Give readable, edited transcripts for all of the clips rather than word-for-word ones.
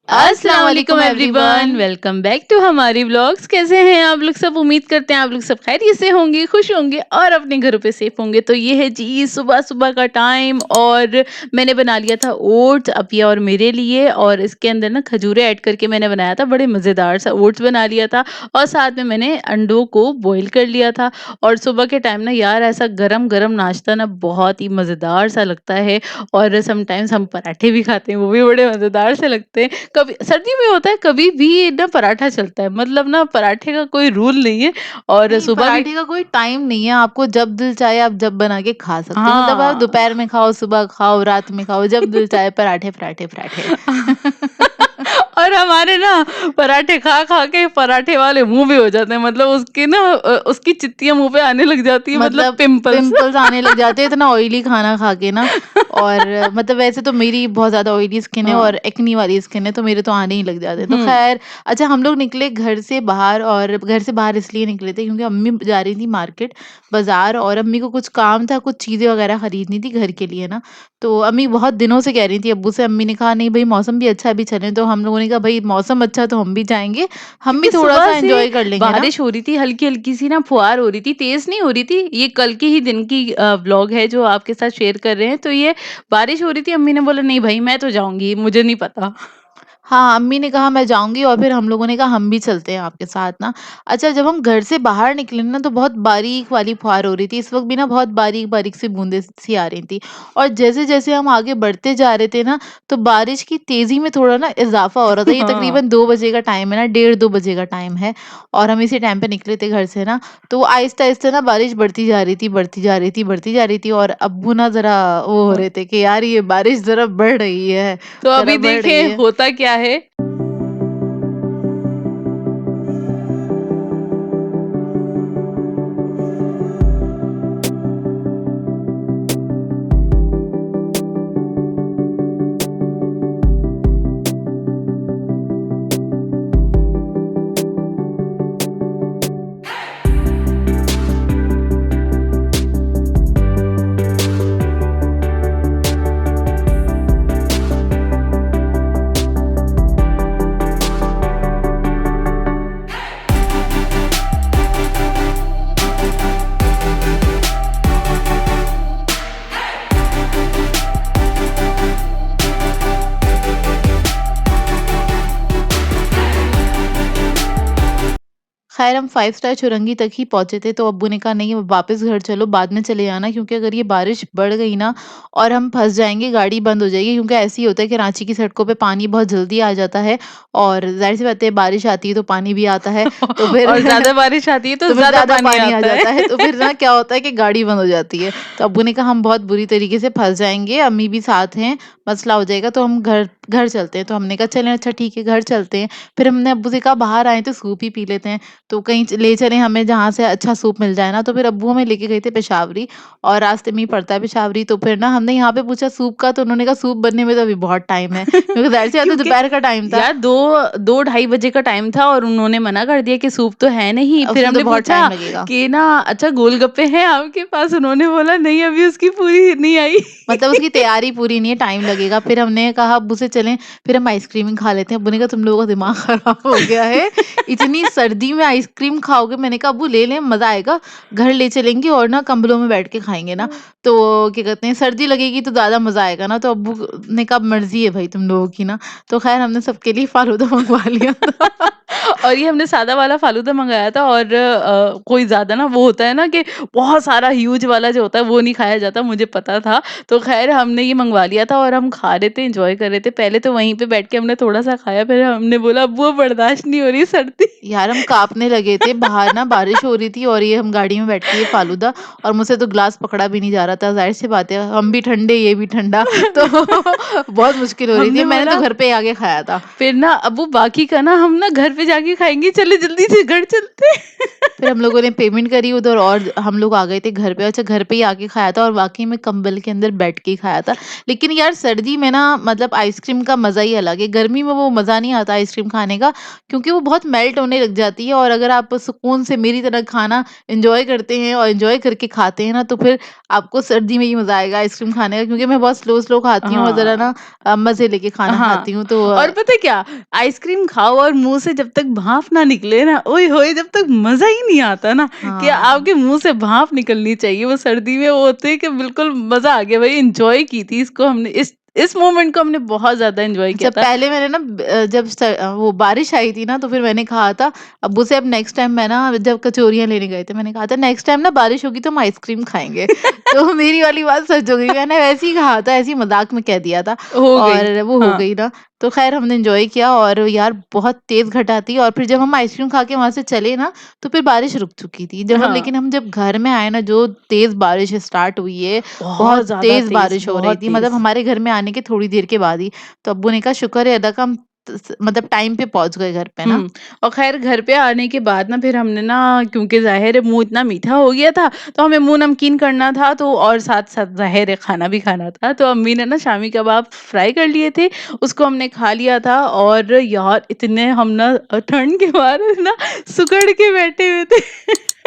अस्सलाम वालेकुम everyone, everyone. Welcome back to हमारी व्लॉग्स। कैसे हैं आप लोग सब? उम्मीद करते हैं आप लोग सब खैरियत से होंगे, खुश होंगे और अपने घरों पे सेफ होंगे। तो ये है जी सुबह सुबह का टाइम और मैंने बना लिया था ओट्स अपिया और मेरे लिए, और इसके अंदर ना खजूरें ऐड करके मैंने बनाया था। बड़े मज़ेदार सा ओट्स बना लिया था और साथ में मैंने अंडों को बॉईल कर लिया था। और सुबह के टाइम ना यार ऐसा गरम गरम नाश्ता ना बहुत ही मज़ेदार सा लगता है। और समटाइम्स हम पराठे भी खाते हैं, वो भी बड़े मज़ेदार से लगते हैं। कभी सर्दियों में होता है, कभी भी ना पराठा चलता है, मतलब ना पराठे का कोई रूल नहीं है। और नहीं, सुबह के पराठे का कोई टाइम नहीं है, आपको जब दिल चाहे आप जब बना के खा सकते हैं। मतलब आप हाँ। दोपहर में खाओ, सुबह खाओ, रात में खाओ, जब दिल चाहे पराठे, पराठे, पराठे। और हमारे ना पराठे खा खा के पराठे वाले मुंह भी हो जाते हैं, मतलब उसकी ना उसकी चित्तियां मुंह पे आने लग जाती है, मतलब मतलब पिंपल्स। पिंपल्स आने लग जाते हैं इतना ऑयली खाना खा के ना। और मतलब वैसे तो मेरी बहुत ज़्यादा ऑयली स्किन है हाँ। और एक्नी वाली स्किन है, तो मेरे तो आने ही लग जाते हैं। तो हम्म। ख़ैर, अच्छा, हम लोग निकले घर से बाहर, और घर से बाहर इसलिए निकले थे क्योंकि अम्मी जा रही थी मार्केट, बाज़ार, और अम्मी को कुछ काम था, कुछ चीज़ें वग़ैरह खरीदनी थी घर के लिए ना। तो अम्मी बहुत दिनों से कह रही थी अब्बू से। अम्मी ने कहा नहीं भई, मौसम भी अच्छा है, अभी चलें। तो हम लोगों ने कहा भई मौसम अच्छा है तो हम भी जाएँगे, हम भी क्योंकि सुबह थोड़ा-सा से एन्जॉय कर लेंगे ना। बारिश हो रही थी, हल्की-हल्की सी ना फुहार हो रही थी, तेज़ नहीं हो रही थी। ये कल के ही दिन की व्लॉग है जो आपके साथ शेयर कर रहे हैं। तो ये बारिश हो रही थी, अम्मी ने बोला नहीं भाई मैं तो जाऊँगी, मुझे नहीं पता। हाँ, अम्मी ने कहा मैं जाऊँगी, और फिर हम लोगों ने कहा हम भी चलते हैं आपके साथ ना। अच्छा, जब हम घर से बाहर निकले ना तो बहुत बारीक वाली फुहार हो रही थी। इस वक़्त भी ना बहुत बारीक-बारीक सी बूँदें सी आ रही थी। और जैसे-जैसे हम आगे बढ़ते जा रहे थे ना, तो बारिश की तेज़ी में थोड़ा ना इज़ाफ़ा हो रहा था। ये हाँ। तकरीबन 2 बजे का टाइम है ना, डेढ़ 2 बजे का टाइम है, और हम इसी टाइम पे निकले थे घर से ना। तो आहिस्ता-आहिस्ता ना बारिश बढ़ती जा रही थी, बढ़ती जा रही थी, बढ़ती जा रही थी, और अब्बू ना ज़रा वो हो रहे थे कि यार ये बारिश ज़रा बढ़ रही है, तो ज़रा अभी बढ़ रही देखें है। होता क्या है। ख़ैर, हम 5 स्टार चुरंगी तक ही पहुँचे थे, तो अब्बू ने कहा नहीं अब वापस घर चलो, बाद में चले जाना, क्योंकि अगर ये बारिश बढ़ गई ना और हम फँस जाएँगे, गाड़ी बंद हो जाएगी। क्योंकि ऐसे ही होता है कि रांची की सड़कों पे पानी बहुत जल्दी आ जाता है, और ज़ाहिर-सी बात है बारिश आती है तो पानी भी आता है। तो फिर और ज़्यादा बारिश आती है तो तो फिर ज़्यादा ज़्यादा पानी पानी आ आता है। जाता है, तो फिर ना क्या होता है कि गाड़ी बंद हो जाती है। तो अब्बू ने कहा हम बहुत बुरी तरीके से फँस जाएँगे, अम्मी भी साथ हैं, मसला हो जाएगा, तो हम घर घर चलते हैं। तो हमने कहा चलें, अच्छा ठीक है घर चलते हैं। फिर हमने अब्बू से कहा बाहर आए तो सूप ही पी लेते हैं, तो कहीं ले चलें हमें जहाँ से अच्छा सूप मिल जाए ना। तो फिर अब्बू हमें लेके गए थे पेशावरी, और रास्ते में ही पड़ता है पेशावरी। तो फिर ना हमने यहाँ पे पूछा सूप का, तो उन्होंने कहा सूप बनने में तो अभी बहुत टाइम है, क्योंकि ज़ाहिर-सी बात है क्योंकि दोपहर का टाइम था। यार 2 ढाई बजे का टाइम था और उन्होंने मना कर दिया कि सूप तो है नहीं। फिर उसमें तो हमने बहुत टाइम पूछा लगेगा। कि ना अच्छा गोलगप्पे हैं आपके पास? उन्होंने बोला नहीं अभी उसकी पूरी नहीं आई। मतलब उसकी तैयारी पूरी नहीं है, टाइम लगेगा। फिर हमने कहा अब्बू से चलें, फिर हम आइसक्रीम ही खा लेते हैं। अब्बू ने कहा तुम लोगों का दिमाग खराब हो गया है, इतनी सर्दी में आइसक्रीम खाओगे? मैंने कहा अब्बू ले लें, मज़ा आएगा, घर ले चलेंगे और ना कंबलों में बैठ के खाएँगे ना। तो क्या कहते हैं, सर्दी लगेगी तो ज़्यादा मज़ा आएगा ना। तो अब्बू ने कहा मर्ज़ी है भई तुम लोगों की ना। तो ख़ैर हमने सबके लिए फ़ालूदा मँगवा लिया था। और ये हमने सादा वाला फ़ालूदा मँगाया था। और कोई ज़्यादा ना वो होता है ना कि बहुत सारा ह्यूज वाला जो होता है वो नहीं खाया जाता, मुझे पता था। तो ख़ैर हमने ये मँगवा लिया था और हम खा रहे थे, एन्जॉय कर रहे थे। पहले तो वहीं पे बैठ के हमने थोड़ा-सा खाया, फिर हमने बोला अब वो बर्दाश्त नहीं हो रही सर्दी। यार हम काँपने लगे थे, बाहर ना बारिश हो रही थी, और ये हम गाड़ी में बैठ के ये फ़ालूदा, और मुझसे तो ग्लास पकड़ा भी नहीं जा रहा था। ज़ाहिर-सी बात है हम भी ठंडे, ये भी ठंडा, तो बहुत मुश्किल हो रही थी। हमने मैंने तो बोला घर पे ही आके खाया था। फिर ना अब वो बाकी का ना हम ना घर पे आके खाएँगे, चलो जल्दी से घर चलते हैं। फिर हम लोगों ने पेमेंट करी उधर और हम लोग आ गए थे घर पे। अच्छा घर पे ही आके खाया था और वाक़ई में कंबल के अंदर बैठ के ही खाया था। लेकिन यार सर्दी में ना मतलब आइसक्रीम का मज़ा ही अलग है। गर्मी में वो मज़ा नहीं आता आइसक्रीम खाने का क्योंकि वो बहुत मेल्ट होने लग जाती है और अगर आप सुकून से मेरी तरह खाना एन्जॉय करते हैं और एन्जॉय करके खाते हैं ना तो फिर आपको सर्दी में ही मज़ा आएगा आइसक्रीम खाने का क्योंकि मैं बहुत स्लो-स्लो खाती हूँ और ज़रा हाँ। ना मज़े लेके खाना हाँ, खाती हूँ तो और पता है क्या? आइसक्रीम खाओ और मुँह से जब तक भाप ना निकले ना, ओए होए! जब तक मज़ा ही नहीं आता ना कि हाँ। आपके मुँह से भाप निकलनी चाहिए। वो सर्दी में वो होते है कि बिल्कुल मज़ा आ गया भई एन्जॉय की थी इसको हमने इस मोमेंट को हमने बहुत ज़्यादा एन्जॉय अच्छा किया था। पहले मैंने ना जब वो बारिश आई थी ना तो फिर मैंने कहा था अब्बू से अब नेक्स्ट टाइम मैं ना जब कचौरियाँ लेने गए थे मैंने कहा था नेक्स्ट टाइम ना बारिश होगी तो हम आइसक्रीम खाएँगे। तो मेरी वाली बात सच हो गई मैंने वैसे ही कहा था ऐसे ही मज़ाक में कह दिया था हो गई। और वो हो हाँ, गई ना। तो ख़ैर हमने एन्जॉय किया और यार बहुत तेज़ घटा थी और फिर जब हम आइसक्रीम खा के वहाँ से चले ना तो फिर बारिश रुक चुकी थी। जब हम हाँ। लेकिन हम जब घर में आए ना जो तेज़ बारिश स्टार्ट हुई है, बहुत बहुत ज़्यादा तेज़ तेज़, बारिश हो रही बहुत थी मतलब तेज़। हमारे घर में आने के थोड़ी देर के बाद ही। तो अब्बू ने कहा शुक्र है अदा का हम मतलब टाइम पे पहुँच गए घर पे ना। हुँ, और ख़ैर घर पे आने के बाद ना फिर हमने ना क्योंकि ज़ाहिर है मुँह इतना मीठा हो गया था, तो हमें मुँह नमकीन करना था तो और साथ-साथ ज़ाहिर है खाना भी खाना था। तो अम्मी ने ना शामी कबाब फ्राई कर लिए थे, उसको हमने खा लिया था और यार इतने हम ना ठंड के मारे ना सुकड़ के बैठे हुए थे।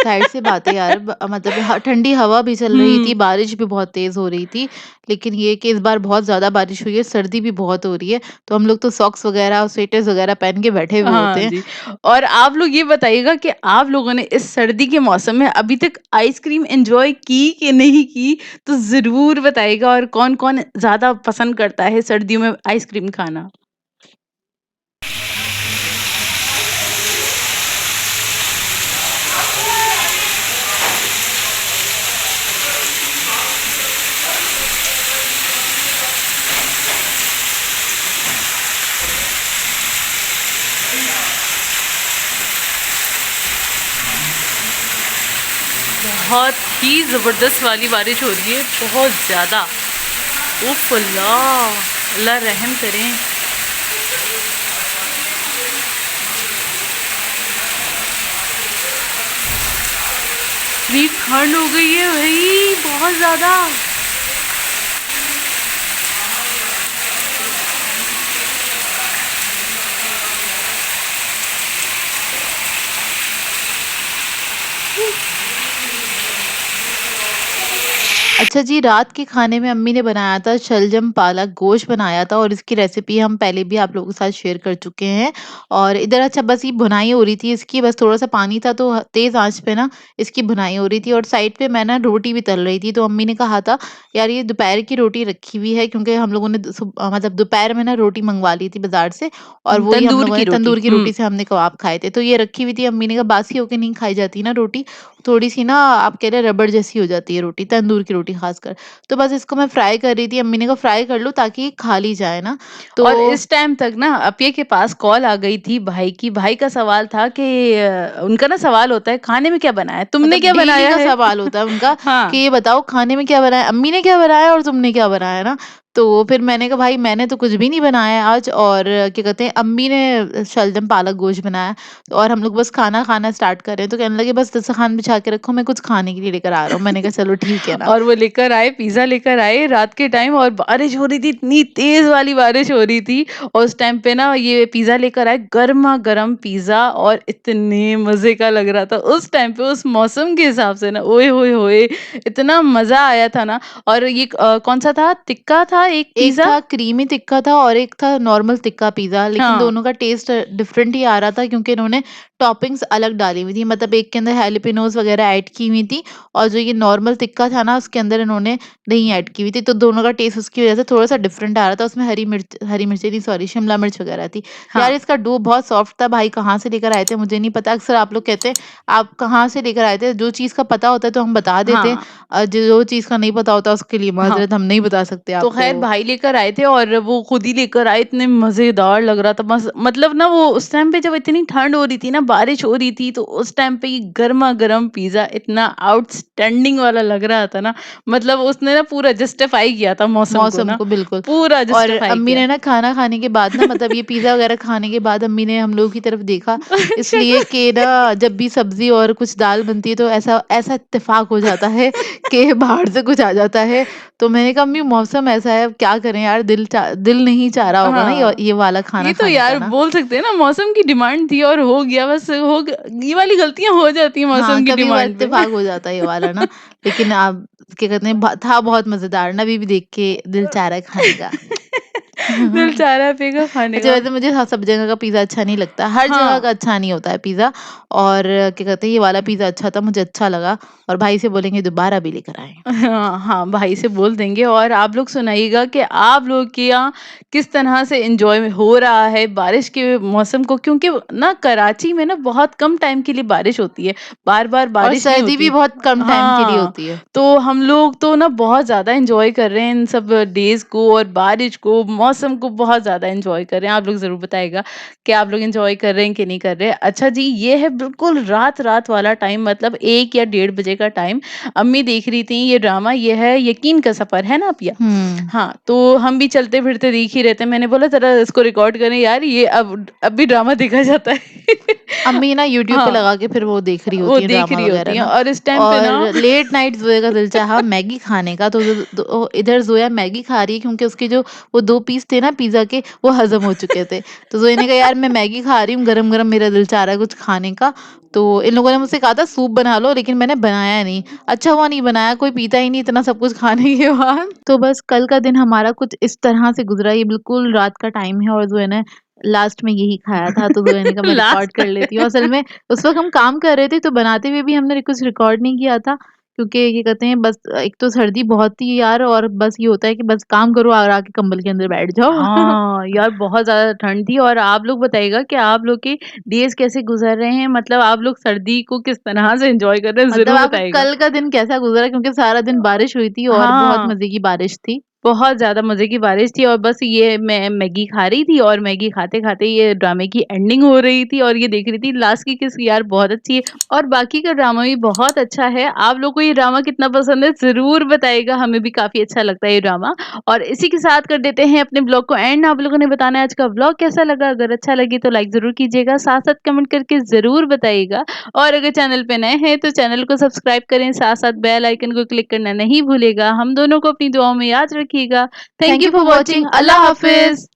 ज़ाहिर-सी बात है यार मतलब ठंडी हवा भी चल रही थी, हुँ, बारिश भी बहुत तेज़ हो रही थी। लेकिन ये कि इस बार बहुत ज़्यादा बारिश हुई है, सर्दी भी बहुत हो रही है, तो हम लोग तो सॉक्स वग़ैरह और स्वेटर्स वग़ैरह पहन के बैठे हुए हाँ होते हैं। जी। और आप लोग ये बताइएगा कि आप लोगों ने इस सर्दी के मौसम में अभी तक आइसक्रीम एन्जॉय की कि नहीं की? तो ज़रूर बताइएगा और कौन-कौन ज़्यादा पसंद करता है सर्दियों में आइसक्रीम खाना? बहुत ही ज़बरदस्त वाली बारिश हो रही है, बहुत ज़्यादा। उफ़ अल्लाह! अल्लाह रहम करें। इतनी ठंड हो गई है भई, बहुत ज़्यादा। अच्छा जी, रात के खाने में अम्मी ने बनाया था शलजम पालक गोश्त बनाया था और इसकी रेसिपी हम पहले भी आप लोगों के साथ शेयर कर चुके हैं। और इधर अच्छा बस ये भुनाई हो रही थी इसकी बस थोड़ा-सा पानी था तो तेज़ आँच पे ना इसकी भुनाई हो रही थी और साइड पे मैं ना रोटी भी तल रही थी। तो अम्मी ने कहा था यार ये दोपहर की रोटी रखी हुई है क्योंकि हम लोगों ने मतलब दोपहर में ना रोटी मँगवा ली थी बाज़ार से और वही हम तंदूर लोगों की ने रोटी। तंदूर की हुँ, रोटी से हमने कबाब खाए थे। तो ये रखी हुई थी अम्मी ने कहा बासी होके नहीं खाई जाती ना रोटी, थोड़ी-सी ना आप कह रहे हैं रबड़ जैसी हो जाती है रोटी, तंदूर की रोटी ख़ासकर। तो बस इसको मैं फ्राई कर रही थी, अम्मी ने कहा फ्राई कर लो ताकि ये खा ली जाए ना। तो और इस टाइम तक ना अपिया के पास कॉल आ गई थी भाई की। भाई का सवाल था कि उनका ना सवाल होता है, "खाने में क्या बनाया है? तुमने मतलब क्या डेली बनाया का है?" सवाल होता है उनका कि हाँ। ये बताओ खाने में क्या बनाया? अम्मी ने क्या बनाया और तुमने क्या बनाया ना? तो फिर मैंने कहा भाई मैंने तो कुछ भी नहीं बनाया है आज और क्या कहते हैं अम्मी ने शलजम पालक गोश्त बनाया और हम लोग बस खाना खाना स्टार्ट कर रहे हैं। तो कहने लगे बस दस्तरखान बिछा के रखो मैं कुछ खाने के लिए लेकर आ रहा हूँ। मैंने कहा चलो ठीक है ना। और वो लेकर आए, पिज़्ज़ा लेकर आए रात के टाइम और बारिश हो रही थी, इतनी तेज़ वाली बारिश हो रही थी और उस टाइम पे ना ये पिज़्ज़ा लेकर आए, गरमा-गरम पिज़्ज़ा और इतने मज़े का लग रहा था। उस टाइम पे उस मौसम के हिसाब से ना ओए होए होए! इतना मज़ा आया था ना। और ये कौन-सा था? तिक्का था एक एक पिज़्ज़ा? था क्रीमी तिक्का था और एक था नॉर्मल तिक्का पिज़्ज़ा, लेकिन हाँ, दोनों का टेस्ट डिफरेंट ही आ रहा था क्योंकि इन्होंने टॉपिंग्स अलग डाली हुई थी। मतलब एक के अंदर हैलोपिनोज़ वगैरह ऐड की हुई थी और जो ये नॉर्मल तिक्का था ना, उसके अंदर इन्होंने नहीं ऐड की हुई थी। तो दोनों का टेस्ट उसकी वज़ह से थोड़ा-सा डिफरेंट आ रहा था। उसमें हरी मिर्ची नहीं सॉरी शिमला मिर्च वगैरह थी। हाँ, यार इसका डो बहुत सॉफ्ट था, भाई कहाँ से लेकर आए थे मुझे नहीं पता। अक्सर आप लोग कहते हैं, आप कहाँ से लेकर आए थे? जो चीज़ का पता होता है तो हम बता देते हैं। हाँ, जो चीज़ का नहीं पता होता उसके लिए हाँ। माज़रत हम नहीं बता सकते तो आपको। शायद वो। भाई लेकर आए थे और वो खुद ही लेकर आए, इतने मज़ेदार लग रहा था। मतलब ना वो उस टाइम पे जब इतनी ठंड हो रही थी ना, बारिश हो रही थी, तो उस टाइम पे ये गरमा-गरम पिज़्ज़ा इतना आउटस्टैंडिंग वाला लग रहा था ना, मतलब उसने ना पूरा जस्टिफाई किया था मौसम को मौसम ना, को बिल्कुल। पूरा और जस्टिफाई अम्मी किया। ने ना खाना खाने के बाद ना मतलब ये पिज़्ज़ा वग़ैरह खाने के बाद अम्मी ने हम लोगों की तरफ देखा, अच्छा। इसलिए कि ना जब भी सब्ज़ी और कुछ दाल बनती है तो ऐसा ऐसा इत्तेफ़ाक हो जाता है कि बाहर से कुछ आ जाता है। तो मैंने कहा अम्मी मौसम ऐसा है अब क्या करें यार दिल नहीं चाह रहा होगा ना हाँ, ये वाला खाना ये तो खाने का यार ना। बोल सकते हैं ना, मौसम की डिमांड थी और हो गया, बस हो ग ये वाली गलतियाँ हो जाती हैं हाँ, मौसम की कभी-कभार डिमांड पे। इत्तेफ़ाक हो जाता है ये वाला ना। लेकिन आप क्या कहते हैं था बहुत मज़ेदार ना अभी भी देख के दिल चाह रहा है खाने का। दिल चाह रहा है पिज़्ज़ा खाने अच्छा का। वैसे मुझे हाँ, सब जगह का पिज़्ज़ा अच्छा नहीं लगता, हर जगह हाँ। का अच्छा नहीं होता है पिज़्ज़ा और क्या कहते हैं ये वाला पिज़्ज़ा अच्छा था, मुझे अच्छा लगा और भाई से बोलेंगे दोबारा भी लेकर आएँ। हाँ, हाँ, भाई से बोल देंगे। और आप लोग सुनाइएगा कि आप लोग के यहाँ किस तरह से एन्जॉय हो रहा है बारिश के मौसम को, क्योंकि ना कराची में ना बहुत कम टाइम के लिए बारिश होती है, बार-बार और बारिश नहीं सर्दी भी होती। बहुत कम टाइम के लिए हाँ, होती है। तो हम लोग तो ना बहुत ज़्यादा एन्जॉय कर रहे हैं इन सब डेज़ को और बारिश को, मौसम को बहुत ज़्यादा एन्जॉय कर रहे हैं। आप लोग ज़रूर बताइएगा कि आप लोग एन्जॉय कर रहे हैं कि नहीं कर रहे हैं। अच्छा जी, ये है बिल्कुल रात-रात वाला टाइम, मतलब 1 या डेढ़ बजे का टाइम। अम्मी देख रही थी ये ड्रामा, ये है यकीन का सफ़र, है ना पिया? हुँ। हाँ, तो हम भी चलते-फिरते देख ही रहे थे। मैंने बोला ज़रा इसको रिकॉर्ड करें यार, ये अब भी ड्रामा देखा जाता है। अम्मी ना यूट्यूब पे हाँ, लगा के फिर वो देख रही वो होती हैं देख ड्रामा रही होती वगैरह हैं ना और इस टाइम पे और ना लेट नाइट ज़ोया का दिल चाहा मैगी खाने का तो इधर ज़ोया मैगी खा रही है क्योंकि उसके जो वो 2 पीस थे ना पिज़्ज़ा के वो हज़म हो चुके थे। तो ज़ोया ने कहा यार मैं मैगी खा रही हूँ गरम-गरम मेरा दिल चाह रहा है कुछ खाने का। तो इन लोगों ने मुझसे कहा था सूप बना लो लेकिन मैंने बनाया नहीं। अच्छा हुआ नहीं बनाया कोई पीता ही नहीं इतना सब कुछ खाने के बाद। तो बस कल का दिन हमारा कुछ इस तरह से गुज़रा ये बिल्कुल रात का टाइम है और ज़ोया ने लास्ट में यही खाया था, तो ज़ोया ने कहा मैं रिकॉर्ड लास्ट कर लेती हूँ। असल में उस वक़्त हम काम कर रहे थे, तो बनाते हुए भी हमने कुछ रिकॉर्ड नहीं किया था, क्योंकि ये कहते हैं बस एक तो सर्दी बहुत थी यार और बस ये होता है कि बस काम करो और आके कंबल के अंदर बैठ जाओ। हाँ, यार बहुत ज़्यादा ठंड थी। और आप लोग बताइएगा कि आप लोग के डेज़ कैसे गुज़र रहे हैं? मतलब आप लोग सर्दी को किस तरह से एन्जॉय कर रहे हैं, मतलब ज़रूर आपका बताइएगा। कल का दिन कैसा गुज़रा? क्योंकि सारा दिन बारिश हुई थी और बहुत हाँ। मज़े की बारिश थी। बहुत ज़्यादा मज़े की बारिश थी और बस ये मैं मैगी खा रही थी और मैगी खाते-खाते ये ड्रामे की एंडिंग हो रही थी और ये देख रही थी लास्ट की किस यार बहुत अच्छी है और बाकी का ड्रामा भी बहुत अच्छा है। आप लोग को ये ड्रामा कितना पसंद है ज़रूर बताइएगा, हमें भी काफ़ी अच्छा लगता है ये ड्रामा। और इसी के साथ कर देते हैं अपने ब्लॉग को एंड। आप लोगों ने बताना है आज का व्लॉग कैसा लगा? अगर अच्छा लगे तो लाइक ज़रूर कीजिएगा, साथ-साथ कमेंट करके ज़रूर बताइएगा। और अगर चैनल पे नए हैं तो चैनल को सब्सक्राइब करें, साथ-साथ बेल आइकन को क्लिक करना नहीं भूलिएगा। हम दोनों को अपनी दुआओं में याद रखिएगा। Thank thank you you for for watching. Watching. अल्लाह अल्लाह हाफ़िज़। हाफ़िज़।